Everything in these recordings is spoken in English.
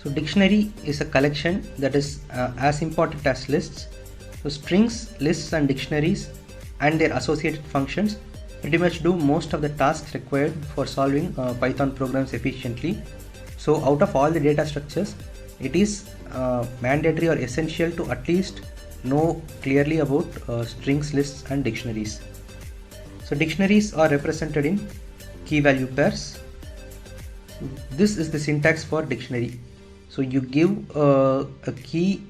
So dictionary is a collection that is as important as lists. So strings, lists and dictionaries and their associated functions pretty much do most of the tasks required for solving Python programs efficiently. So out of all the data structures, it is mandatory or essential to at least know clearly about strings, lists and dictionaries. So dictionaries are represented in key value pairs. This is the syntax for dictionary. So you give a key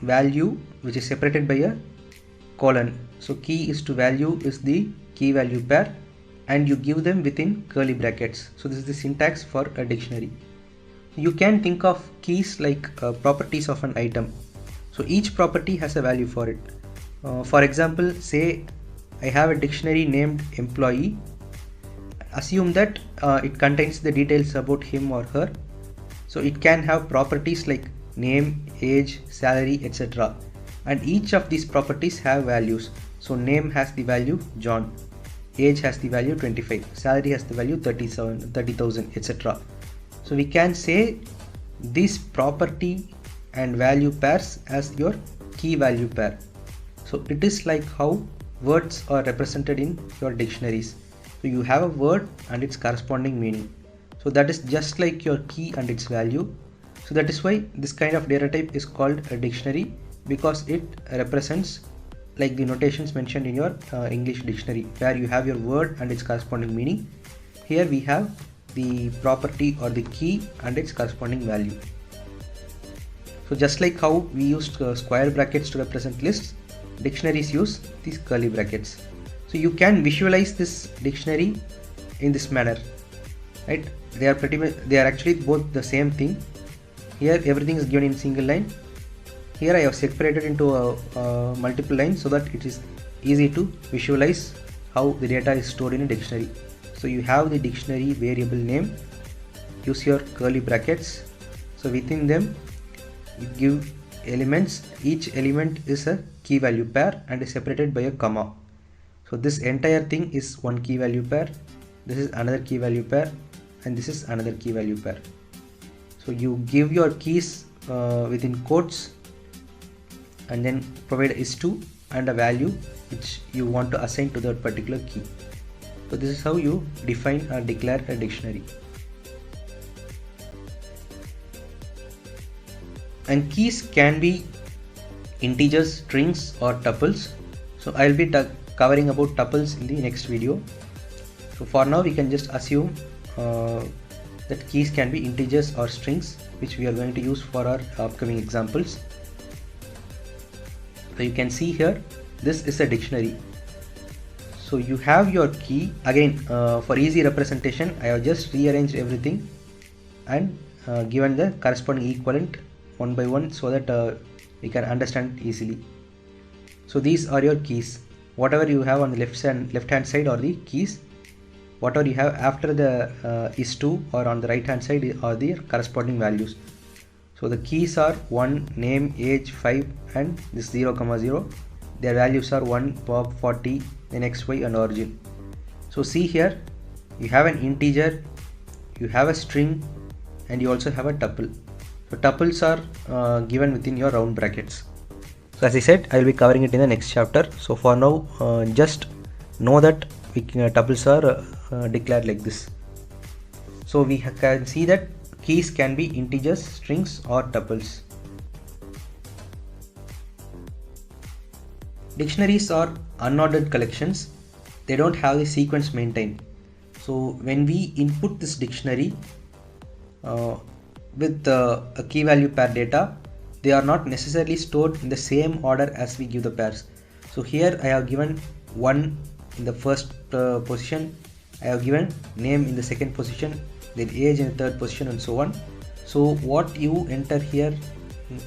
value which is separated by a colon. So key is to value is the key value pair and you give them within curly brackets. So this is the syntax for a dictionary. You can think of keys like properties of an item. So each property has a value for it. For example, say I have a dictionary named employee. Assume that it contains the details about him or her. So it can have properties like name, age, salary, etc. And each of these properties have values. So name has the value John, age has the value 25, salary has the value 30,000, etc. So we can say this property and value pairs as your key value pair. So it is like how words are represented in your dictionaries. So you have a word and its corresponding meaning. So that is just like your key and its value. So that is why this kind of data type is called a dictionary, because it represents like the notations mentioned in your English dictionary, where you have your word and its corresponding meaning. Here we have the property or the key and its corresponding value. So just like how we used square brackets to represent lists, dictionaries use these curly brackets. So you can visualize this dictionary in this manner, right? They are actually both the same thing. Here everything is given in single line. Here I have separated into multiple lines so that it is easy to visualize how the data is stored in a dictionary. So you have the dictionary variable name, use your curly brackets. So within them you give elements. Each element is a key value pair and is separated by a comma. So this entire thing is one key value pair, this is another key value pair, and this is another key value pair. So you give your keys within quotes and then provide is2 and a value which you want to assign to that particular key. So this is how you define or declare a dictionary. And keys can be integers, strings or tuples. So I'll be covering about tuples in the next video. So for now we can just assume that keys can be integers or strings, which we are going to use for our upcoming examples. So you can see here, this is a dictionary. So you have your key. Again, for easy representation, I have just rearranged everything and given the corresponding equivalent one by one so that we can understand easily. So these are your keys. Whatever you have on the left hand side are the keys. Whatever you have after the is2 or on the right hand side are the corresponding values. So the keys are 1, name, age, 5 and this 0, 0. Their values are 1, Bob, 40, then X, Y and origin. So see here, you have an integer, you have a string and you also have a tuple. So tuples are given within your round brackets. So as I said, I will be covering it in the next chapter. So for now, just know that tuples are declared like this. So we can see that keys can be integers, strings or tuples. Dictionaries are unordered collections. They don't have the sequence maintained. So when we input this dictionary with a key value pair data, they are not necessarily stored in the same order as we give the pairs. So here I have given 1 in the first position, I have given name in the second position, then age in the third position and so on. So what you enter here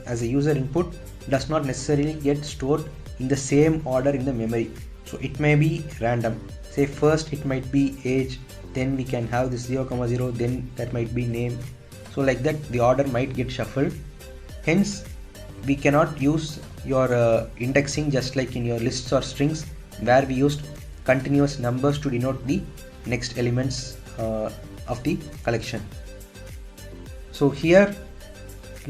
as a user input does not necessarily get stored in the same order in the memory. So it may be random. Say first it might be age, then we can have this 0, 0, then that might be name. So like that the order might get shuffled. Hence we cannot use your indexing just like in your lists or strings, where we used continuous numbers to denote the next elements of the collection. So here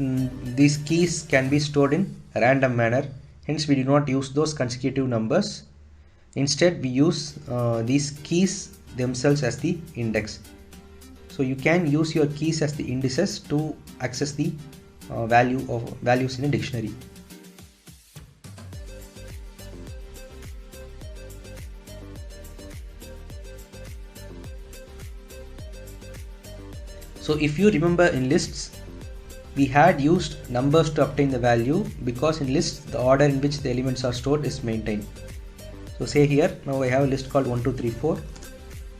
these keys can be stored in a random manner, hence we do not use those consecutive numbers. Instead we use these keys themselves as the index. So you can use your keys as the indices to access the values in a dictionary. So if you remember, in lists we had used numbers to obtain the value, because in lists the order in which the elements are stored is maintained. So say here, now I have a list called 1 2 3 4.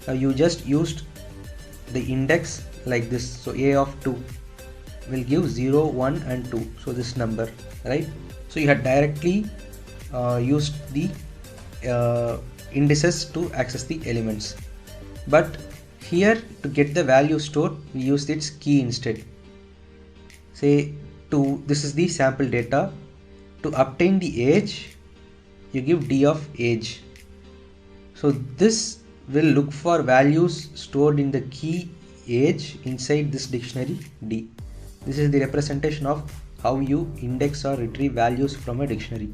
Now you just used the index like this. So a of 2 will give 0 1 and 2, so this number, right? So you had directly used the indices to access the elements, but here to get the value stored we use its key instead. Say this is the sample data. To obtain the age you give d of age. So this will look for values stored in the key age inside this dictionary D. This is the representation of how you index or retrieve values from a dictionary.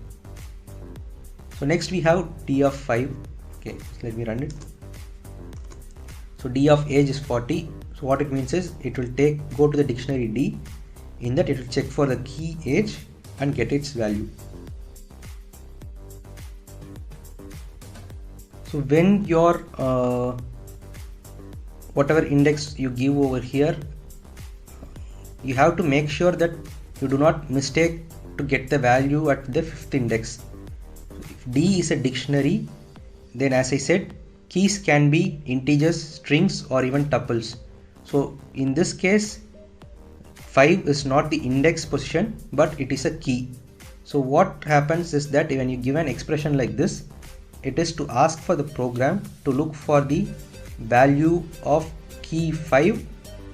So next we have d of 5. Okay, so let me run it. So d of age is 40. So what it means is it will go to the dictionary D. In that it will check for the key age and get its value. So when your whatever index you give over here, you have to make sure that you do not mistake to get the value at the 5th index. If D is a dictionary, then as I said, keys can be integers, strings, or even tuples. So in this case 5 is not the index position, but it is a key. So what happens is that when you give an expression like this, it is to ask for the program to look for the value of key 5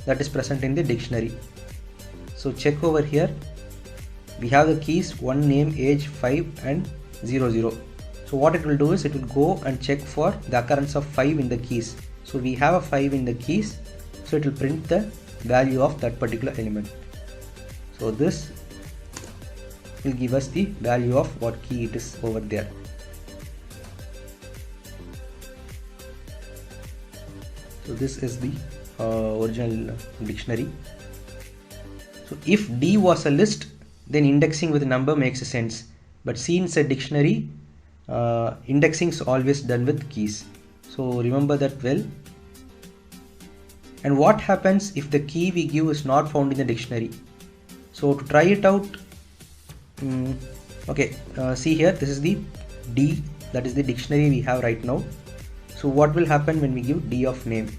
that is present in the dictionary. So check over here, we have the keys 1 name, age, 5 and 00. So what it will do is it will go and check for the occurrence of 5 in the keys. So we have a 5 in the keys, so it will print the value of that particular element. So this will give us the value of what key it is over there. So this is the original dictionary. So if D was a list, then indexing with a number makes sense, but since a dictionary, indexing is always done with keys. So remember that well. And what happens if the key we give is not found in the dictionary? So to try it out, okay, see here, this is the D, that is the dictionary we have right now. So what will happen when we give D of name?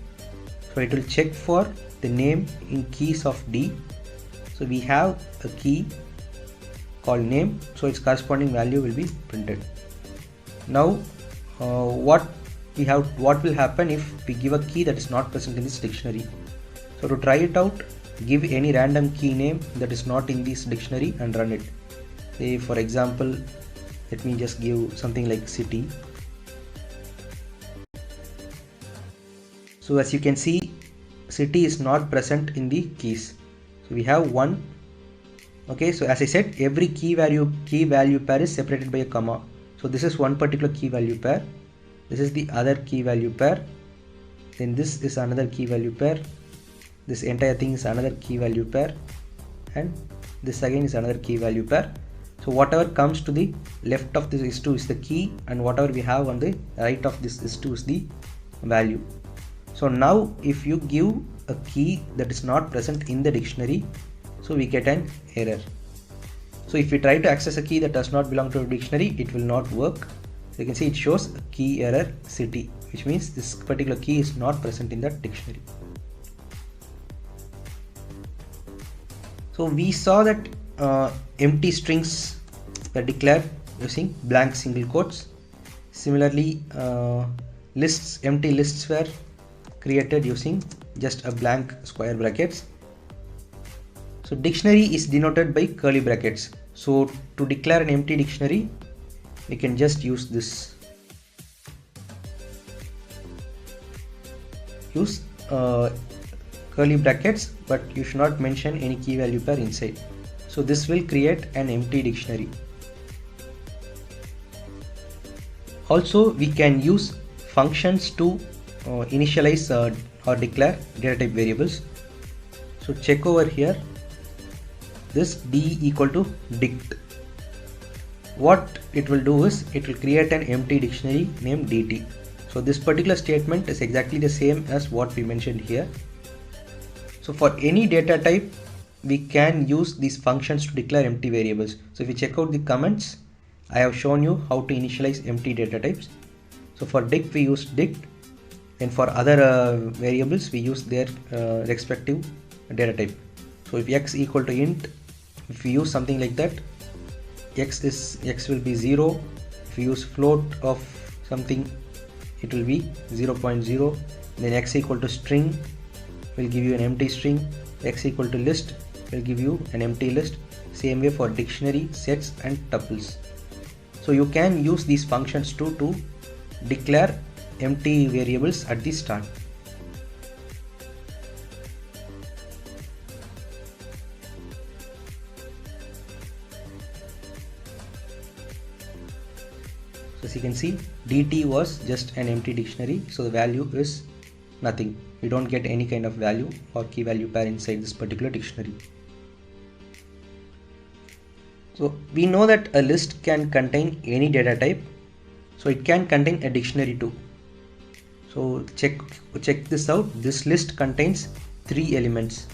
So it will check for the name in keys of D. So we have a key called name, so its corresponding value will be printed. Now what will happen if we give a key that is not present in this dictionary? So to try it out, give any random key name that is not in this dictionary and run it. Say for example, let me just give something like city. So as you can see, city is not present in the keys. So we have one. Okay, so as I said, every key value pair is separated by a comma. So this is one particular key value pair. This is the other key value pair. Then this is another key value pair. This entire thing is another key value pair. And this again is another key value pair. So whatever comes to the left of this is2 is the key, and whatever we have on the right of this is2 is the value. So now if you give a key that is not present in the dictionary, so we get an error. So if we try to access a key that does not belong to a dictionary, it will not work. So you can see it shows a key error city, which means this particular key is not present in that dictionary. So we saw that empty strings were declared using blank single quotes. Similarly, empty lists were created using just a blank square brackets. So dictionary is denoted by curly brackets. So to declare an empty dictionary, we can just use this. Use curly brackets, but you should not mention any key value pair inside. So this will create an empty dictionary. Also, we can use functions to initialize or declare data type variables. So check over here, this d equal to dict. What it will do is it will create an empty dictionary named dt. So this particular statement is exactly the same as what we mentioned here. So for any data type, we can use these functions to declare empty variables. So if you check out the comments, I have shown you how to initialize empty data types. So for dict we use dict, and for other variables we use their respective data type. So if x equal to int, if we use something like that, x will be 0. If we use float of something, it will be 0.0. Then x equal to string will give you an empty string. X equal to list will give you an empty list. Same way for dictionary, sets and tuples. So you can use these functions to declare empty variables at the start. So as you can see, dt was just an empty dictionary, so the value is nothing. We don't get any kind of value or key value pair inside this particular dictionary. So we know that a list can contain any data type, so it can contain a dictionary too. So check this out. This list contains 3 elements.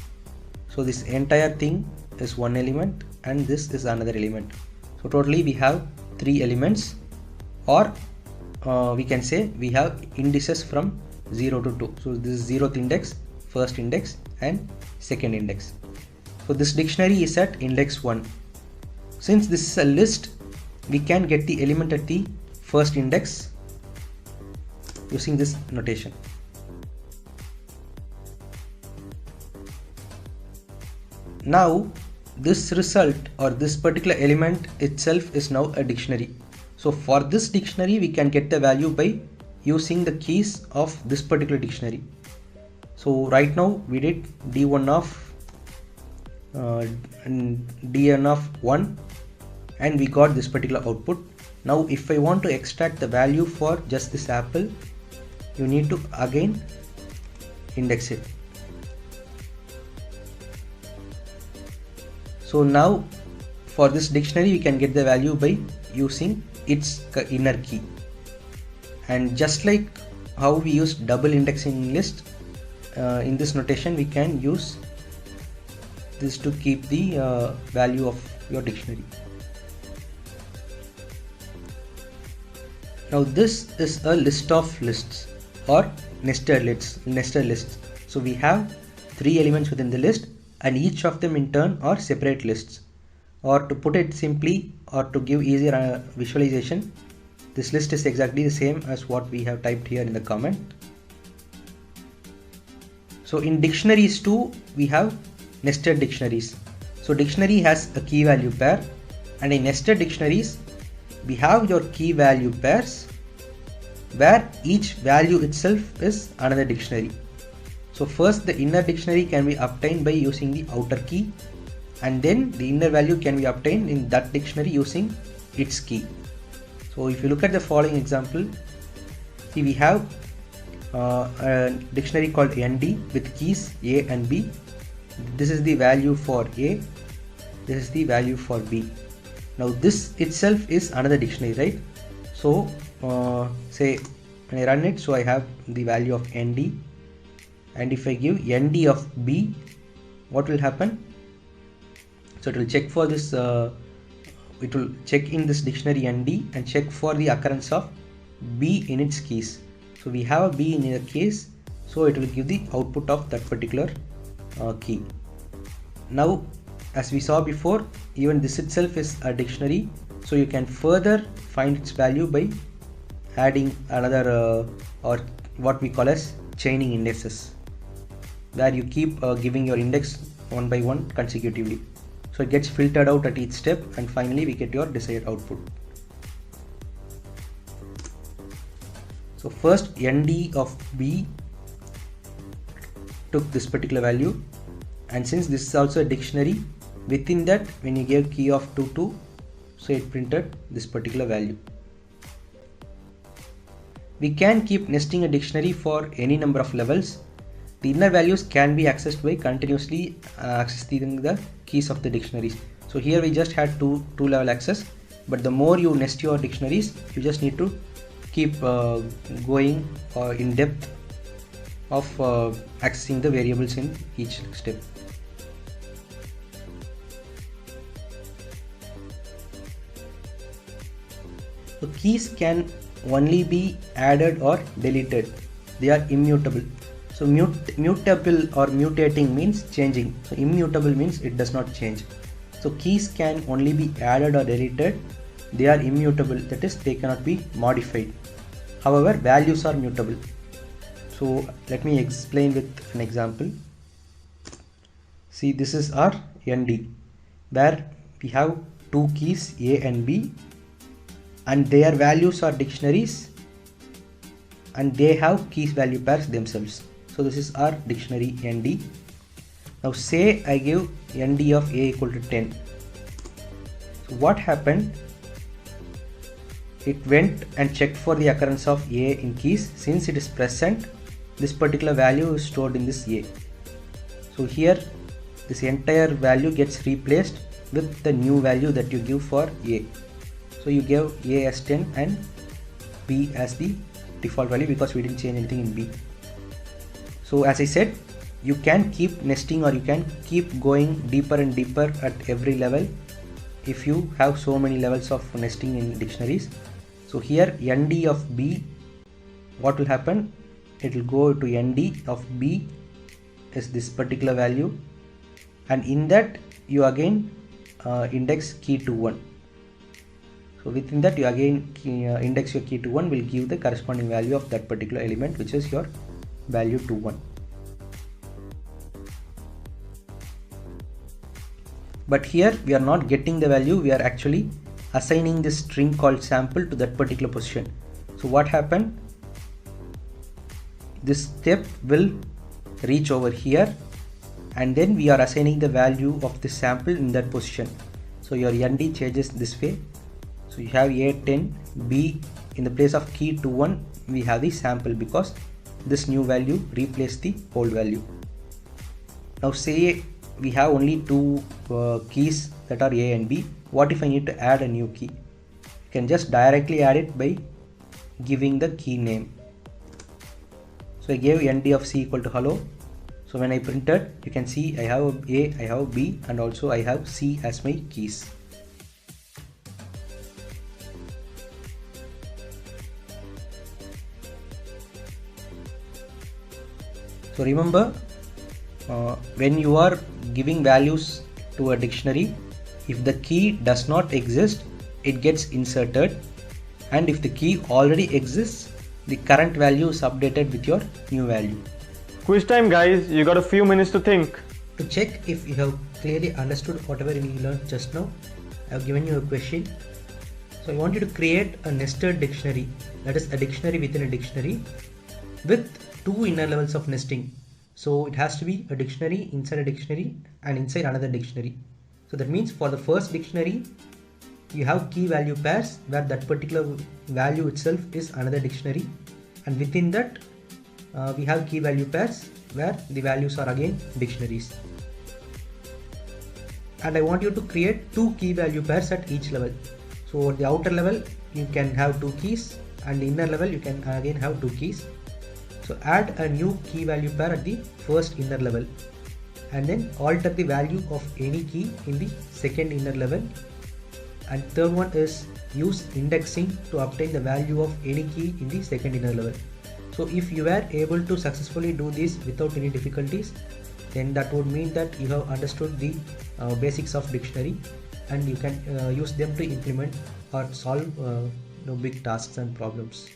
So this entire thing is one element and this is another element. So totally we have 3 elements, or we can say we have indices from 0 to 2. So this is 0th index, first index and second index. So this dictionary is at index 1. Since this is a list, we can get the element at the first index using this notation. Now this result or this particular element itself is now a dictionary. So for this dictionary we can get the value by using the keys of this particular dictionary. So right now we did d1 of dn of 1 and we got this particular output. Now if I want to extract the value for just this apple, you need to again index it. So now for this dictionary we can get the value by using its inner key. And just like how we use double indexing list, in this notation we can use this to keep the value of your dictionary. Now this is a list of lists or nested lists. So we have 3 elements within the list and each of them in turn are separate lists. Or to put it simply, or to give easier visualization, this list is exactly the same as what we have typed here in the comment. So in dictionaries too, we have nested dictionaries. So dictionary has a key value pair, and in nested dictionaries we have your key value pairs where each value itself is another dictionary. So first the inner dictionary can be obtained by using the outer key, and then the inner value can be obtained in that dictionary using its key. So if you look at the following example, see we have a dictionary called ND with keys A and B. This is the value for A, this is the value for B. Now this itself is another dictionary, right? So say when I run it, so I have the value of ND, and if I give ND of B, what will happen? So it will check for this, it will check in this dictionary ND and check for the occurrence of B in its keys. So we have a B in a case, so it will give the output of that particular key. Now as we saw before, even this itself is a dictionary, so you can further find its value by adding another or what we call as chaining indexes, where you keep giving your index one by one consecutively. So it gets filtered out at each step and finally we get your desired output. So first ND of B took this particular value, and since this is also a dictionary, Within that, when you gave key of 22, so it printed this particular value. We can keep nesting a dictionary for any number of levels. The inner values can be accessed by continuously accessing the keys of the dictionaries. So here we just had two level access, but the more you nest your dictionaries, you just need to keep going in depth of accessing the variables in each step. So keys can only be added or deleted. They are immutable. So mutable or mutating means changing. So immutable means it does not change. So keys can only be added or deleted. They are immutable, that is, they cannot be modified. However, values are mutable. So let me explain with an example. See, this is our ND, where we have two keys A and B, and their values are dictionaries, and they have keys value pairs themselves. So this is our dictionary ND. Now say I give ND of A equal to 10. So what happened? It went and checked for the occurrence of A in keys. Since it is present, this particular value is stored in this A. So here this entire value gets replaced with the new value that you give for A. So you gave A as 10 and B as the default value because we didn't change anything in B. So as I said, you can keep nesting or you can keep going deeper and deeper at every level if you have so many levels of nesting in dictionaries. So here ND of B, what will happen? It will go to ND of B is this particular value, and in that you again index key to 1. So within that you again index your key to 1 will give the corresponding value of that particular element, which is your value to 1. But here we are not getting the value, we are actually assigning this string called sample to that particular position. So what happened? This step will reach over here, and then we are assigning the value of the sample in that position. So your ND changes this way. So you have A10, B, in the place of key to 1 we have the sample because this new value replaced the old value. Now say we have only two keys that are A and B. What if I need to add a new key? You can just directly add it by giving the key name. So I gave ND of C equal to hello. So when I printed, you can see I have A, I have B, and also I have C as my keys. So remember, when you are giving values to a dictionary, if the key does not exist, it gets inserted, and if the key already exists, the current value is updated with your new value. Quiz time, guys. You got a few minutes to think. To check if you have clearly understood whatever we learned just now, I have given you a question. So I want you to create a nested dictionary, that is a dictionary within a dictionary with two inner levels of nesting. So it has to be a dictionary inside a dictionary and inside another dictionary. So that means for the first dictionary, you have key value pairs where that particular value itself is another dictionary, and within that we have key value pairs where the values are again dictionaries. And I want you to create two key value pairs at each level. So at the outer level you can have two keys, and the inner level you can again have two keys. So add a new key value pair at the first inner level, and then alter the value of any key in the second inner level. And third one is use indexing to obtain the value of any key in the second inner level. So if you were able to successfully do this without any difficulties, then that would mean that you have understood the basics of dictionary, and you can use them to implement or solve big tasks and problems.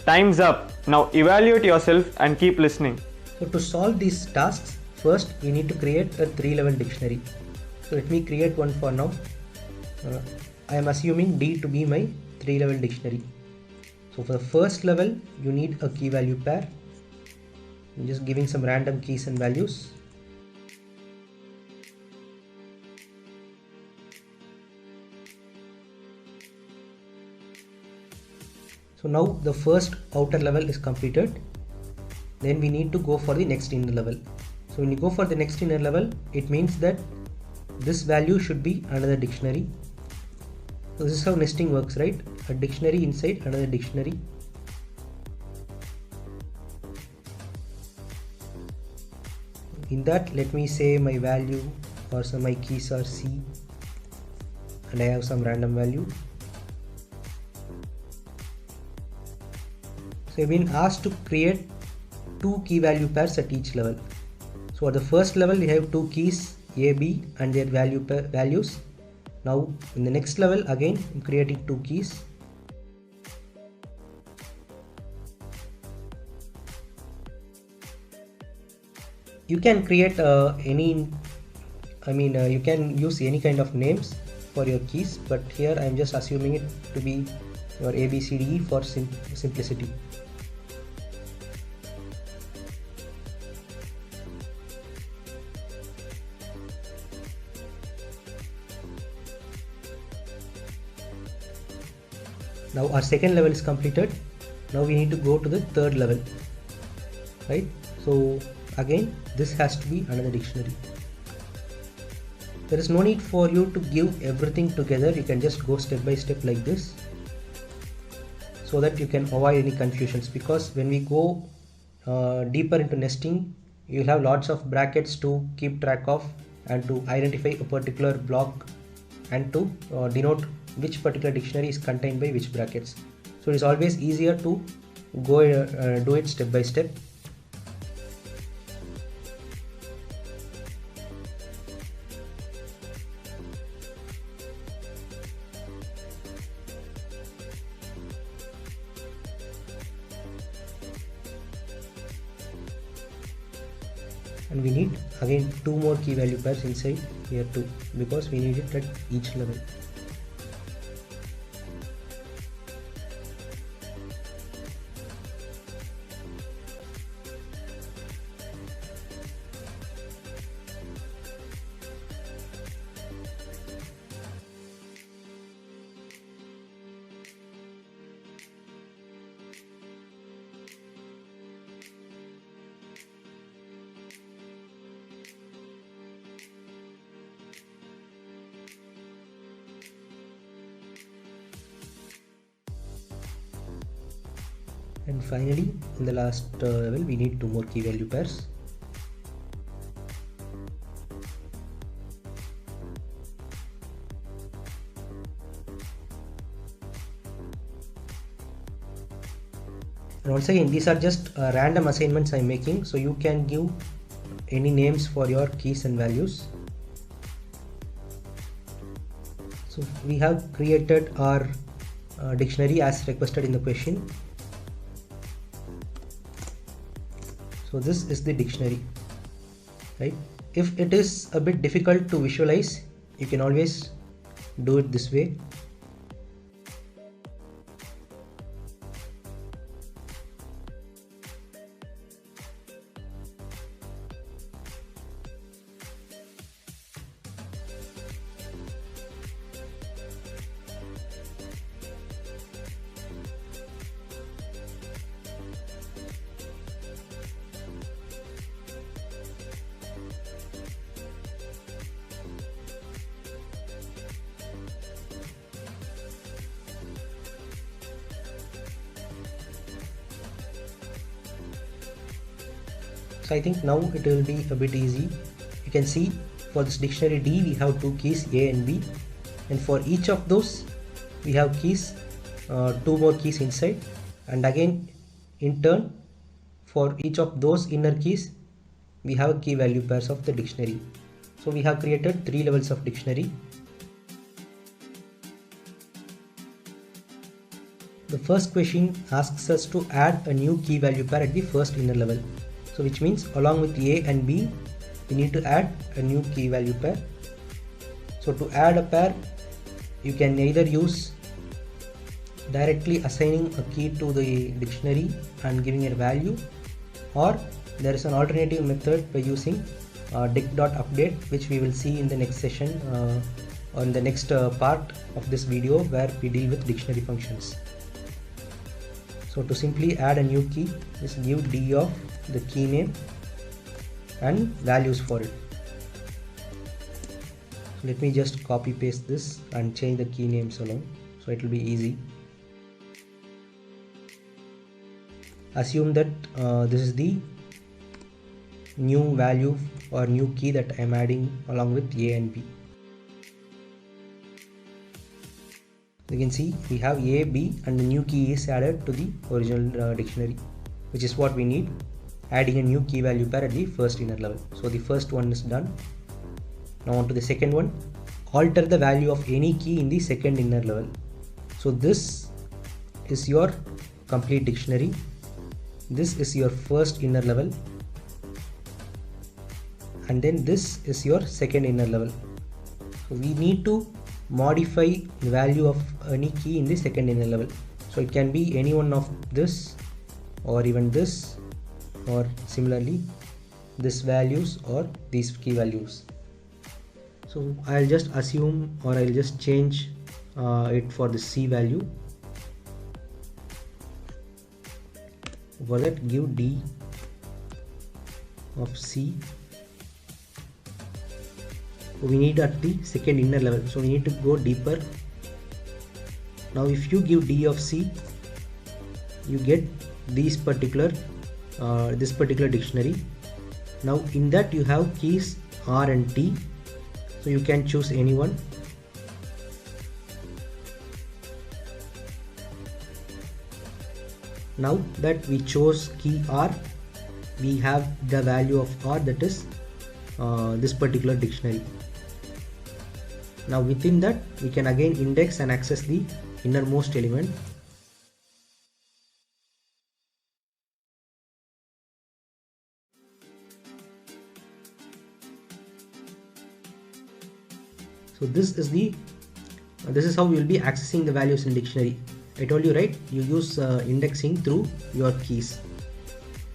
Time's up. Now evaluate yourself and keep listening. So to solve these tasks, first we need to create a 3-level dictionary. So let me create one for now. I am assuming D to be my 3-level dictionary. So for the first level, you need a key value pair. I'm just giving some random keys and values. So now the first outer level is completed. Then we need to go for the next inner level. So when you go for the next inner level, it means that this value should be another dictionary. So this is how nesting works, right? A dictionary inside another dictionary. In that, let me say my value or some my keys are C, and I have some random value. So I've been asked to create 2 key value pairs at each level. So at the first level we have 2 keys A, B and their values. Now in the next level again I'm creating 2 keys. You can create you can use any kind of names for your keys, but here I am just assuming it to be your A, B, C, D, E for simplicity. Now our second level is completed. Now we need to go to the third level, right? So again this has to be another dictionary. There is no need for you to give everything together. You can just go step by step like this so that you can avoid any confusions, because when we go deeper into nesting, you'll have lots of brackets to keep track of and to identify a particular block and to denote which particular dictionary is contained by which brackets. So it is always easier to go do it step by step. And we need again 2 more key value pairs inside here too, because we need it at each level. And finally in the last level we need 2 more key value pairs. And once again, these are just random assignments I'm making, so you can give any names for your keys and values. So we have created our dictionary as requested in the question. So this is the dictionary, right? If it is a bit difficult to visualize, you can always do it this way. So I think now it will be a bit easy. You can see for this dictionary D we have 2 keys A and B, and for each of those we have keys, 2 more keys inside, and again in turn for each of those inner keys we have key value pairs of the dictionary. So we have created 3 levels of dictionary. The first question asks us to add a new key value pair at the first inner level. So which means along with A and B, we need to add a new key value pair. So to add a pair, you can either use directly assigning a key to the dictionary and giving it a value, or there is an alternative method by using dict.update, which we will see in the next session or in the next part of this video where we deal with dictionary functions. So to simply add a new key, just give d of the key name and values for it. So let me just copy paste this and change the key names alone, so it will be easy. Assume that this is the new value or new key that I am adding along with A and B. You can see we have A, B, and the new key is added to the original dictionary, which is what we need, adding a new key value pair at the first inner level. So the first one is done. Now on to the second one. Alter the value of any key in the second inner level. So this is your complete dictionary. This is your first inner level, and then this is your second inner level. So we need to modify the value of any key in the second inner level. So it can be any one of this, or even this, or similarly this values or these key values. So I'll just assume, or I'll just change it for the C value. For that, give d of C. We need at the second inner level, so we need to go deeper. Now if you give d of C, you get this particular dictionary. Now in that you have keys R and T, so you can choose any one. Now that we chose key R, we have the value of R, that is this particular dictionary. Now within that, we can again index and access the innermost element. So this is how we will be accessing the values in dictionary. I told you, right, you use indexing through your keys.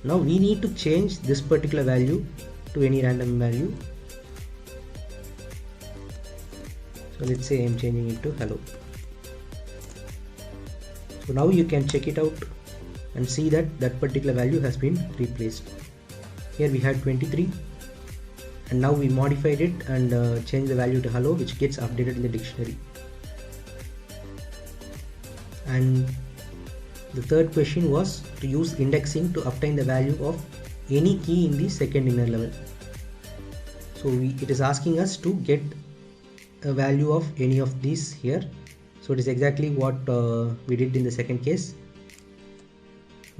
Now we need to change this particular value to any random value. So let's say I am changing it to hello. So now you can check it out and see that that particular value has been replaced. Here we had 23, and now we modified it and changed the value to hello, which gets updated in the dictionary. And the third question was to use indexing to obtain the value of any key in the second inner level. So it is asking us to get a value of any of these here. So it is exactly what we did in the second case.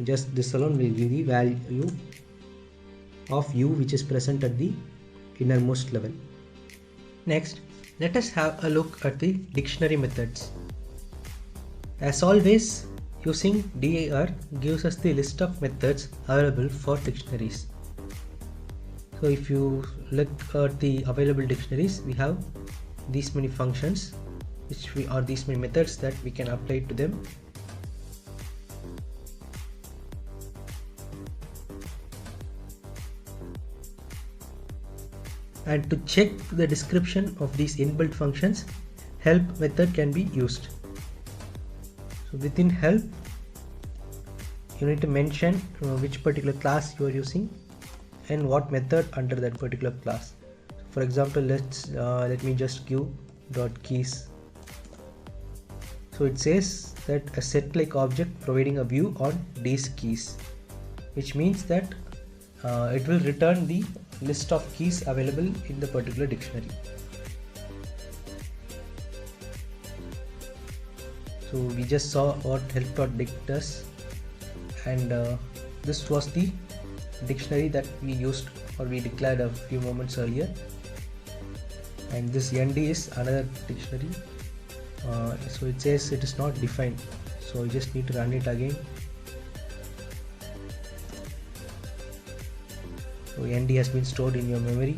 Just this alone will give the value of U, which is present at the innermost level. Next, let us have a look at the dictionary methods. As always, using dir gives us the list of methods available for dictionaries. So if you look at the available dictionaries, we have these many functions, these many methods that we can apply to them. And to check the description of these inbuilt functions, help method can be used. So within help, you need to mention which particular class you are using and what method under that particular class. For example, let me just give .keys. So it says that a set-like object providing a view on these keys, which means that it will return the list of keys available in the particular dictionary. So we just saw what help.dict does, and this was the dictionary that we used or we declared a few moments earlier, and this ND is another dictionary. So it says it is not defined, So you just need to run it again. So ND has been stored in your memory.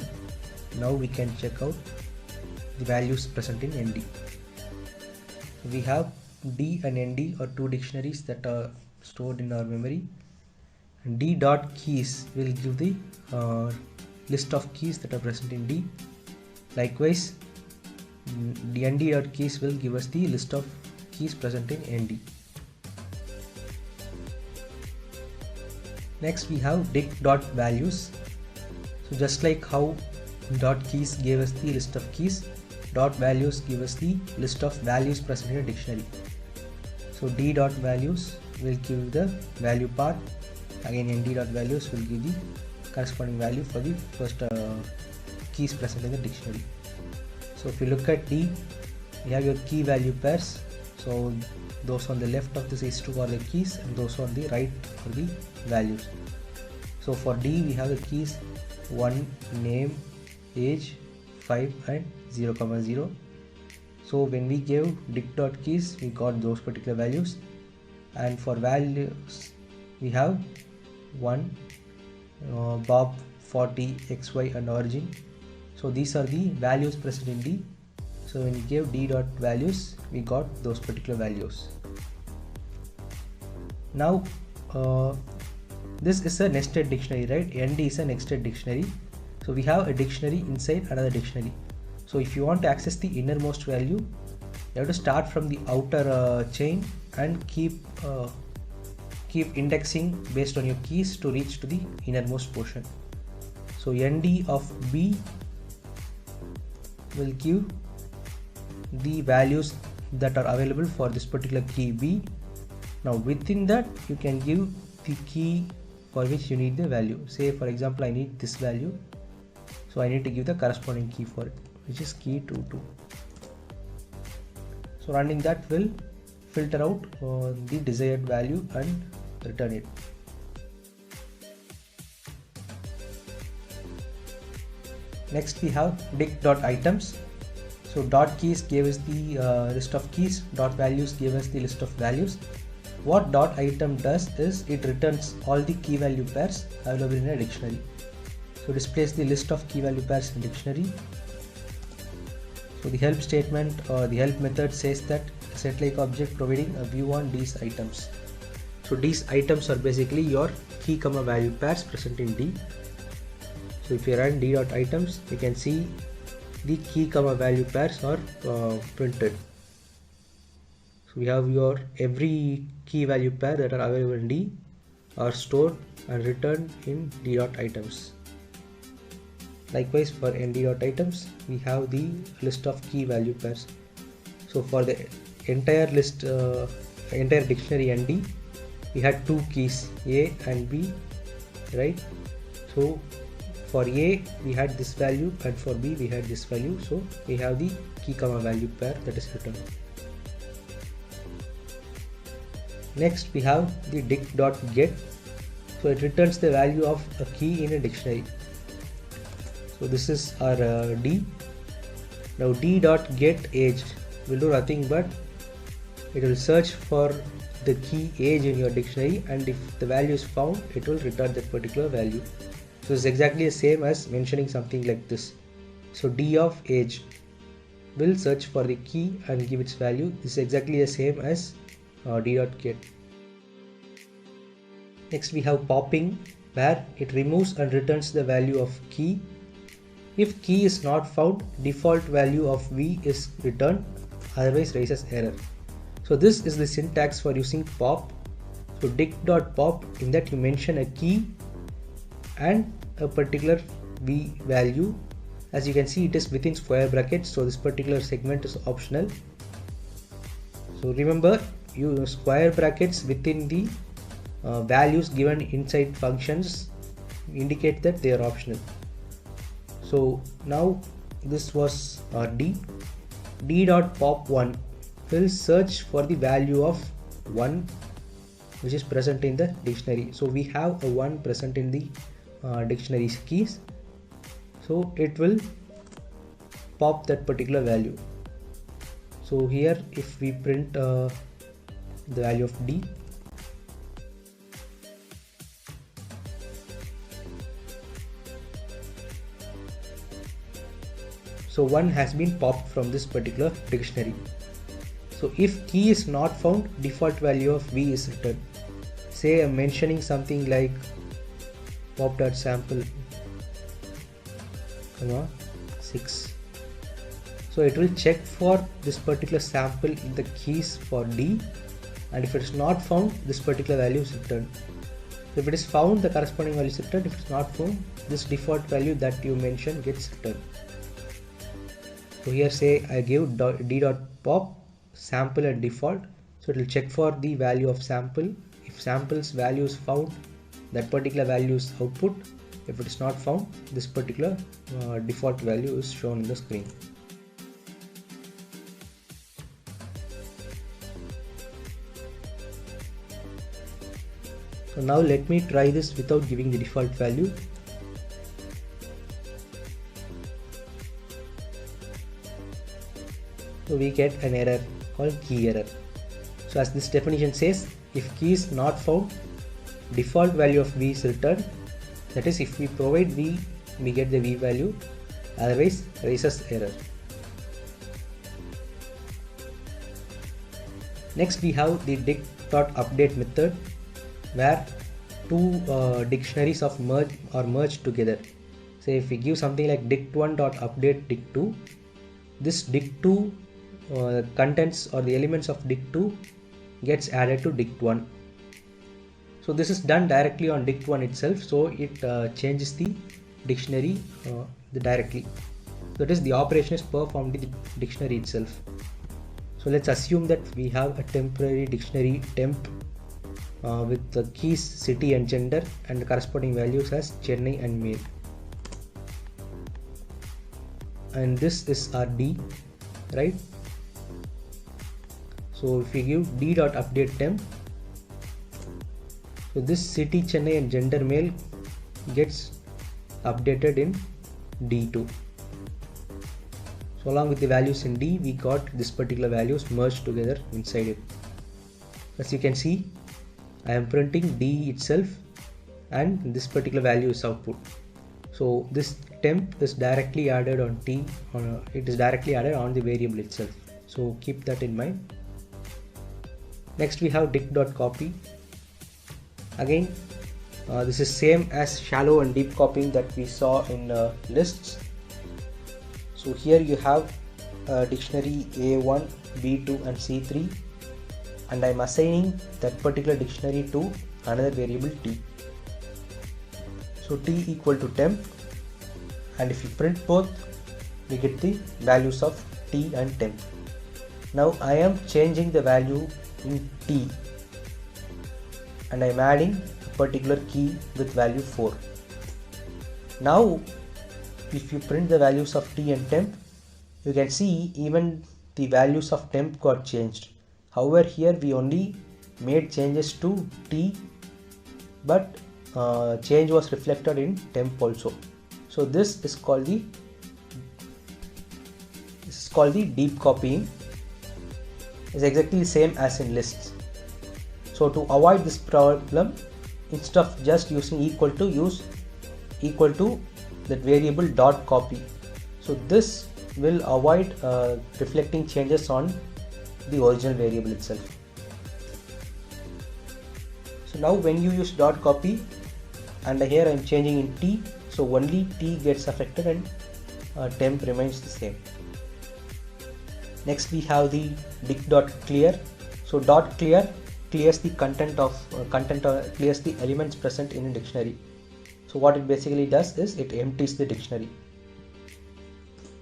Now we can check out the values present in ND. We have D and ND are two dictionaries that are stored in our memory. And D dot keys will give the list of keys that are present in D. Likewise, the ND dot keys will give us the list of keys present in ND. Next we have dic dot values. So just like how dot keys gave us the list of keys, dot values give us the list of values present in a dictionary. So D dot values will give the value part. Again ND dot values will give the corresponding value for the first keys present in the dictionary. So if you look at D, you have your key value pairs. So those on the left of this is 2 are the keys and those on the right are the values. So for D we have the keys 1, name, age, 5 and 0, 0. So when we gave dic dot keys we got those particular values, and for values we have 1, Bob, 40, XY and origin. So these are the values present in D. So when we gave D dot values we got those particular values. Now this is a nested dictionary, right? ND is a nested dictionary. So we have a dictionary inside another dictionary. So if you want to access the innermost value, you have to start from the outer chain and keep indexing based on your keys to reach to the innermost portion. So ND of B will give the values that are available for this particular key B. Now within that you can give the key for which you need the value. Say for example I need this value, so I need to give the corresponding key for it, which is key 22. So running that will filter out the desired value and return it. Next we have dic dot items. So dot keys gave us the list of keys, dot values gave us the list of values. What dot item does is it returns all the key value pairs available in a dictionary. So displays the list of key value pairs in dictionary. So the help statement or the help method says that set like object providing a view on these items. So these items are basically your key comma value pairs present in D. So if you run D dot items, you can see the key comma value pairs are printed. So we have your every key value pair that are available in D are stored and returned in D dot items. Likewise for ND dot items we have the list of key value pairs. So for the entire list, entire dictionary ND, we had two keys A and B, right? So for A we had this value and for B we had this value. So we have the key comma value pair that is returned. Next we have the dic dot get. So it returns the value of a key in a dictionary. So this is our D. Now D dot get age will do nothing but it will search for the key age in your dictionary, and if the value is found it will return that particular value. So it's exactly the same as mentioning something like this. So D of age will search for the key and give its value. This is exactly the same as D dot get. Next we have popping, where it removes and returns the value of key. If key is not found, default value of V is returned, otherwise raises error. So this is the syntax for using pop. So dic.pop, in that you mention a key and a particular V value. As you can see, it is within square brackets, so this particular segment is optional. So remember, use square brackets within the values given inside functions indicate that they are optional. So now this was D. D.pop1 will search for the value of 1 which is present in the dictionary. So we have a 1 present in the dictionary's keys, so it will pop that particular value. So here if we print the the value of D. So 1 has been popped from this particular dictionary. So if key is not found, default value of V is returned. Say I'm mentioning something like pop.sample, 6. So it will check for this particular sample in the keys for D, and if it is not found, this particular value is returned. If it is found, the corresponding value is returned. If it is not found, this default value that you mentioned gets returned. So here say I give d.pop sample and default, so it will check for the value of sample. If sample's value is found, that particular value is output. If it is not found, this particular default value is shown in the screen. So now let me try this without giving the default value. So we get an error called key error. So as this definition says, if key is not found, default value of V is returned. That is, if we provide V, we get the V value, otherwise raises error. Next we have the dict.update method, where two dictionaries of merge are merged together. Say if we give something like dict1.update dict2, this dict2 contents or the elements of dict2 gets added to dict1. So this is done directly on dict1 itself, so it changes the dictionary directly. That is, the operation is performed in the dictionary itself. So let's assume that we have a temporary dictionary temp with the keys city and gender and the corresponding values as Chennai and male. And this is our D, right? So if we give d.update temp, so this city Chennai and gender male gets updated in D2. So along with the values in D, we got this particular values merged together inside it. As you can see, I am printing D itself and this particular value is output. So this temp is directly added on T, it is directly added on the variable itself. So keep that in mind. Next we have dict.copy. Again, this is same as shallow and deep copying that we saw in lists. So here you have dictionary A1, B2 and C3, and I am assigning that particular dictionary to another variable T. So T equal to temp, and if you print both, we get the values of T and temp. Now I am changing the value in T and I am adding a particular key with value 4. Now if you print the values of T and temp, you can see even the values of temp got changed. However, here we only made changes to T, but change was reflected in temp also. So this is called the deep copying. It's exactly the same as in lists. So to avoid this problem, instead of just using equal to, use equal to that variable dot copy. So this will avoid reflecting changes on the original variable itself. So now when you use dot copy, and here I am changing in T, so only T gets affected and temp remains the same. Next we have the dict.clear. So dot clear clears the clears the elements present in a dictionary. So what it basically does is it empties the dictionary.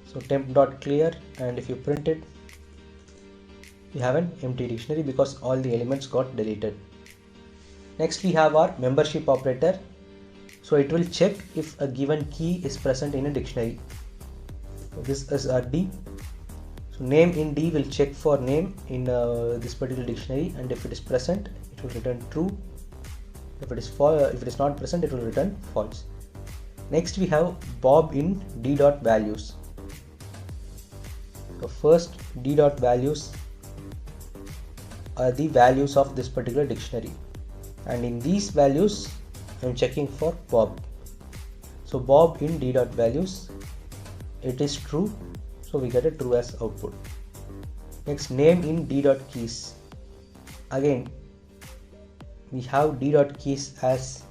So temp.clear, and if you print it, you have an empty dictionary because all the elements got deleted. Next we have our membership operator. So it will check if a given key is present in a dictionary. So this is our D. So name in D will check for name in this particular dictionary, and if it is present, it will return true. If it is not present, it will return false. Next we have Bob in D.values. So first D.values are the values of this particular dictionary, and in these values I'm checking for Bob. So Bob in d.values, it is true, so we get a true as output. Next, name in d.keys, again we have d.keys as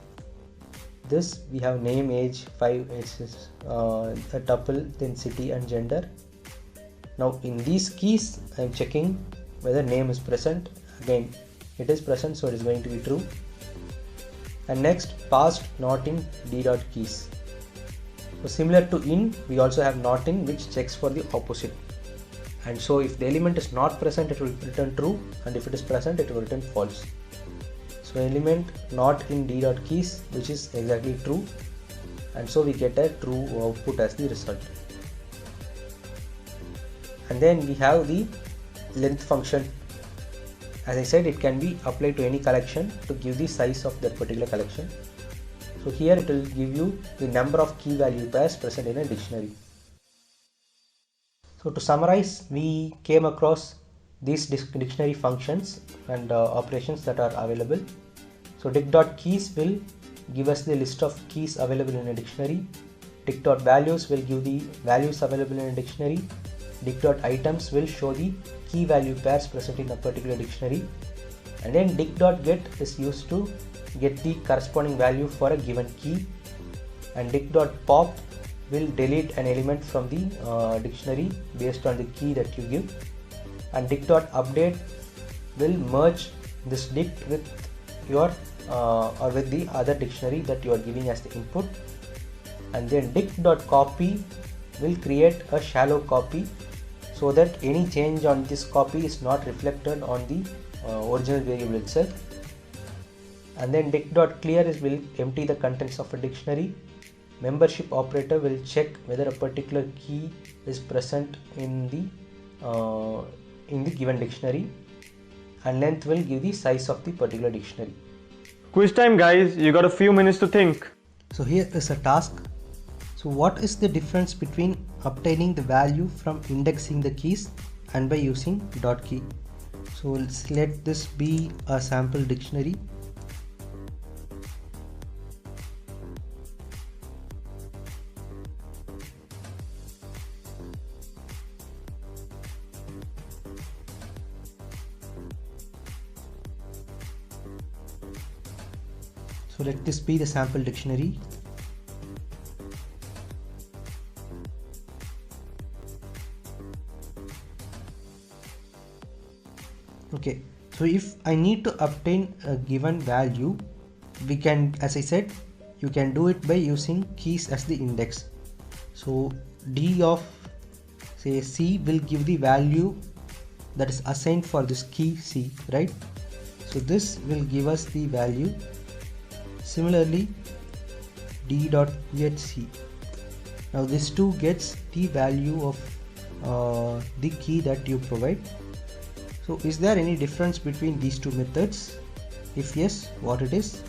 this. We have name, age, 5, is a tuple, then city and gender. Now in these keys I am checking whether name is present. Again it is present, so it is going to be true. And next, passed not in d.keys. So similar to in, we also have not in, which checks for the opposite. And so if the element is not present, it will return true, and if it is present, it will return false. So element not in d.keys, which is exactly true, and so we get a true output as the result. And then we have the length function. As I said, it can be applied to any collection to give the size of that particular collection. So here it will give you the number of key value pairs present in a dictionary. So to summarize, we came across these dictionary functions and operations that are available. So dict.keys will give us the list of keys available in a dictionary. Dict.values will give the values available in a dictionary. Dict.items will show the key value pairs present in a particular dictionary. And then dict.get is used to get the corresponding value for a given key. And dict.pop will delete an element from the dictionary based on the key that you give. And dict.update will merge this dict with your or with the other dictionary that you are giving as the input. And then dict.copy will create a shallow copy so that any change on this copy is not reflected on the original variable itself. And then dict.clear will empty the contents of a dictionary. Membership operator will check whether a particular key is present in the given dictionary, and length will give the size of the particular dictionary. Quiz time, guys. You got a few minutes to think. So here is a task. So what is the difference between obtaining the value from indexing the keys and by using dot key? So let's let this be a sample dictionary. So let this be the sample dictionary. Okay, so if I need to obtain a given value, we can, as I said, you can do it by using keys as the index. So d of say C will give the value that is assigned for this key C, right? So this will give us the value. Similarly, d.get. Now this too gets the value of the key that you provide. So is there any difference between these two methods? If yes, what it is?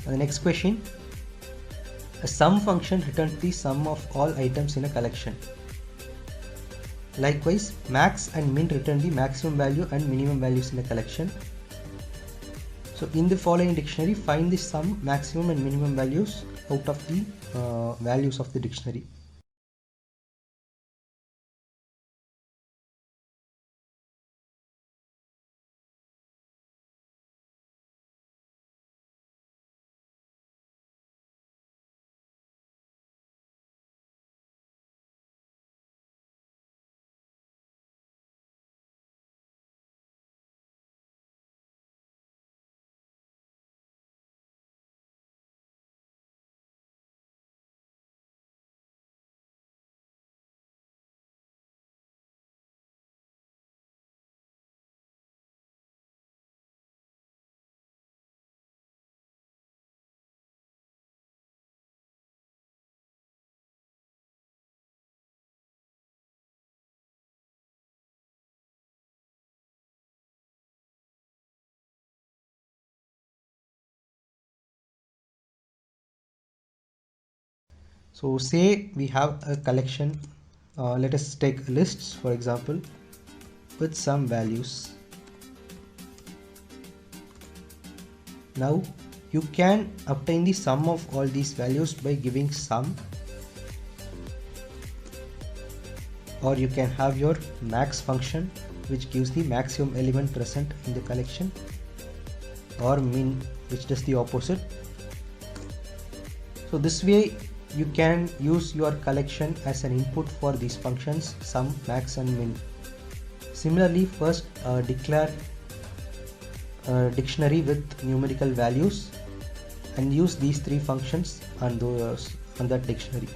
And the next question, a sum function returns the sum of all items in a collection. Likewise, max and min return the maximum value and minimum values in a collection. So in the following dictionary, find the sum, maximum and minimum values out of the values of the dictionary. So say we have a collection, let us take lists for example, with some values. Now you can obtain the sum of all these values by giving sum, or you can have your max function which gives the maximum element present in the collection, or min which does the opposite. So this way you can use your collection as an input for these functions sum, max and min. Similarly, first declare a dictionary with numerical values and use these three functions on that dictionary.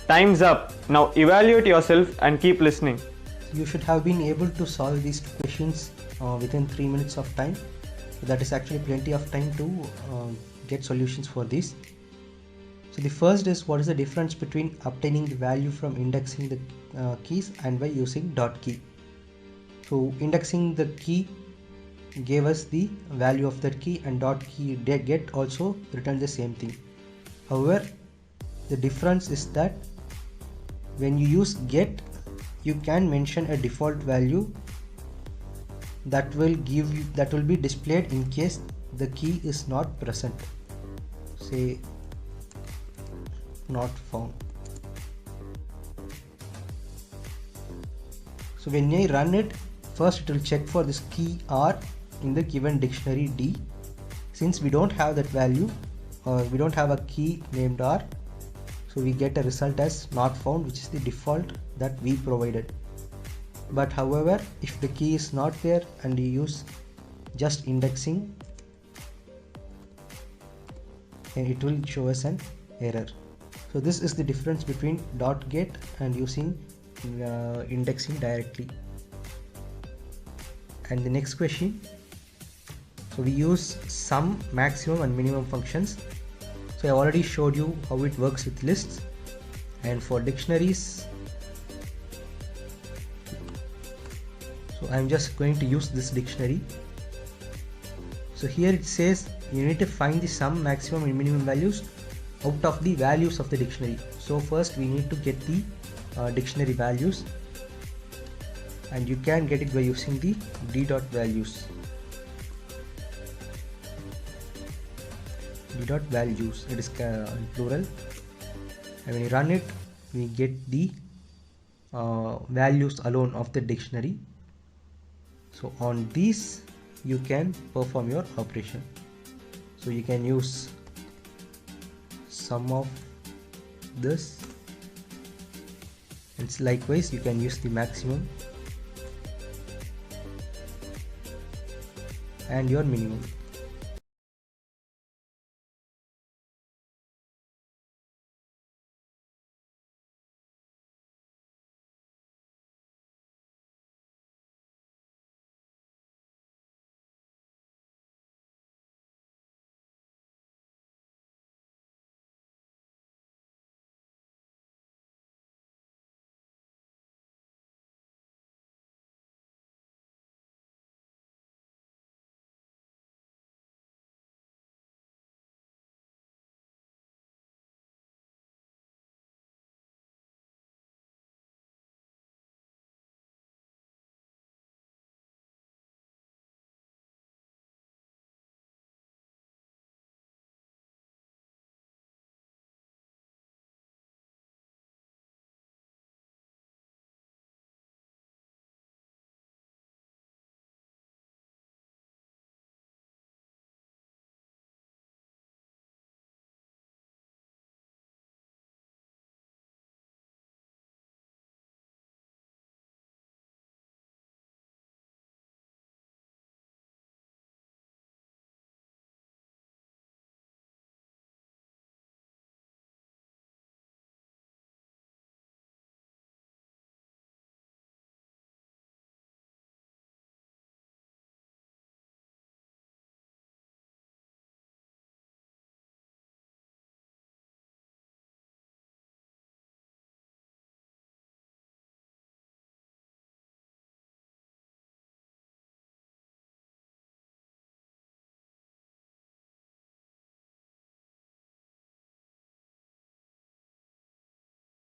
Time's up. Now evaluate yourself and keep listening. You should have been able to solve these two questions within 3 minutes of time. So that is actually plenty of time to get solutions for this. So the first is, what is the difference between obtaining the value from indexing the keys and by using dot key. So indexing the key gave us the value of that key, and dot key get also returned the same thing. However, the difference is that when you use get, you can mention a default value that will be displayed in case the key is not present. Say not found. So when I run it, first it will check for this key R in the given dictionary D. Since we don't have that value, or we don't have a key named R, so we get a result as not found, which is the default that we provided. But however, if the key is not there and you use just indexing, then it will show us an error. So this is the difference between dot get and using indexing directly. And the next question, so we use sum, maximum and minimum functions. So I already showed you how it works with lists. And for dictionaries, so I'm just going to use this dictionary. So here it says you need to find the sum, maximum and minimum values out of the values of the dictionary. So first we need to get the dictionary values, and you can get it by using the d.values. d.values, it is in plural, and when you run it we get the values alone of the dictionary. So on these you can perform your operation. So you can use sum of this, and likewise you can use the maximum and your minimum.